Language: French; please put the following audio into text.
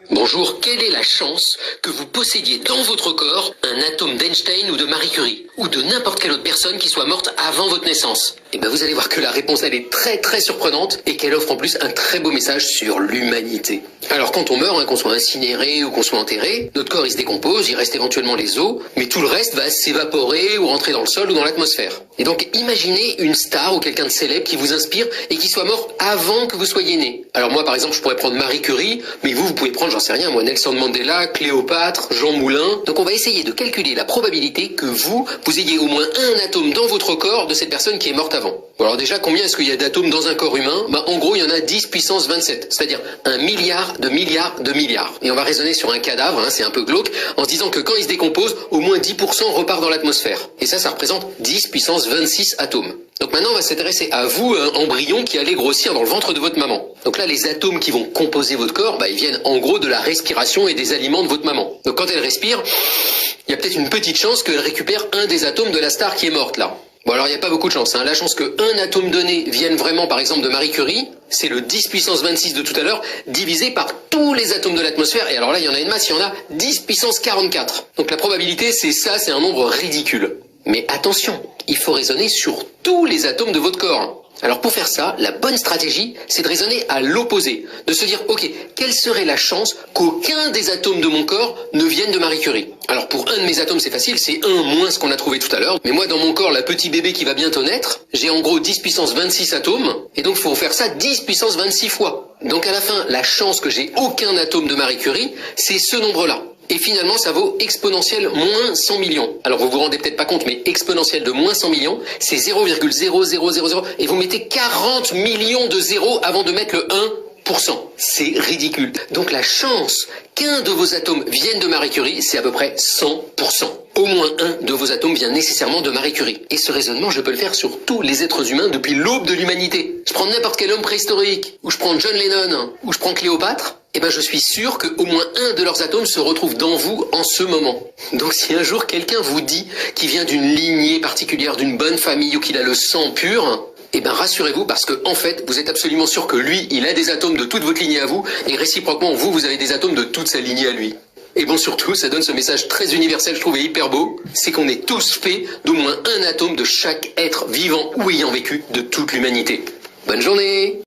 Bonjour, quelle est la chance que vous possédiez dans votre corps un atome d'Einstein ou de Marie Curie, ou de n'importe quelle autre personne qui soit morte avant votre naissance? Et ben vous allez voir que la réponse elle est très surprenante et qu'elle offre en plus un très beau message sur l'humanité. Alors quand on meurt, qu'on soit incinéré ou qu'on soit enterré, notre corps il se décompose, il reste éventuellement les os, mais tout le reste va s'évaporer ou rentrer dans le sol ou dans l'atmosphère. Et donc imaginez une star ou quelqu'un de célèbre qui vous inspire et qui soit mort avant que vous soyez né. Alors moi par exemple je pourrais prendre Marie Curie, mais vous pouvez prendre, j'en sais rien moi, Nelson Mandela, Cléopâtre, Jean Moulin. Donc on va essayer de calculer la probabilité que vous ayez au moins un atome dans votre corps de cette personne qui est morte avant. Bon, alors déjà, combien est-ce qu'il y a d'atomes dans un corps humain? En gros, il y en a 10 puissance 27, c'est-à-dire 1 milliard de milliards de milliards. Et on va raisonner sur un cadavre, c'est un peu glauque, en se disant que quand il se décompose, au moins 10% repart dans l'atmosphère. Et ça représente 10 puissance 26 atomes. Donc maintenant, on va s'intéresser à vous, embryon qui allez grossir dans le ventre de votre maman. Donc là, les atomes qui vont composer votre corps, ils viennent en gros de la respiration et des aliments de votre maman. Donc quand elle respire, il y a peut-être une petite chance qu'elle récupère un des atomes de la star qui est morte là. Bon alors il n'y a pas beaucoup de chance. La chance qu'un atome donné vienne vraiment par exemple de Marie Curie, c'est le 10 puissance 26 de tout à l'heure, divisé par tous les atomes de l'atmosphère. Et alors là il y en a une masse, il y en a 10 puissance 44. Donc la probabilité c'est ça, c'est un nombre ridicule. Mais attention, il faut raisonner sur tous les atomes de votre corps. Alors pour faire ça, la bonne stratégie, c'est de raisonner à l'opposé. De se dire, ok, quelle serait la chance qu'aucun des atomes de mon corps ne vienne de Marie Curie? Alors pour un de mes atomes, c'est facile, c'est 1 moins ce qu'on a trouvé tout à l'heure. Mais moi, dans mon corps, la petit bébé qui va bientôt naître, j'ai en gros 10 puissance 26 atomes. Et donc il faut faire ça 10 puissance 26 fois. Donc à la fin, la chance que j'ai aucun atome de Marie Curie, c'est ce nombre-là. Et finalement, ça vaut exponentielle moins 100 millions. Alors vous vous rendez peut-être pas compte, mais exponentielle de moins 100 millions, c'est 0,0000, et vous mettez 40 millions de zéros avant de mettre le 1%. C'est ridicule. Donc la chance qu'un de vos atomes vienne de Marie Curie, c'est à peu près 100%. Au moins un de vos atomes vient nécessairement de Marie Curie. Et ce raisonnement, je peux le faire sur tous les êtres humains depuis l'aube de l'humanité. Je prends n'importe quel homme préhistorique, ou je prends John Lennon, ou je prends Cléopâtre, je suis sûr qu'au moins un de leurs atomes se retrouve dans vous en ce moment. Donc si un jour quelqu'un vous dit qu'il vient d'une lignée particulière, d'une bonne famille ou qu'il a le sang pur, rassurez-vous parce que en fait, vous êtes absolument sûr que lui, il a des atomes de toute votre lignée à vous et réciproquement, vous avez des atomes de toute sa lignée à lui. Et bon, surtout, ça donne ce message très universel, je trouve, et hyper beau, c'est qu'on est tous faits d'au moins un atome de chaque être vivant ou ayant vécu de toute l'humanité. Bonne journée!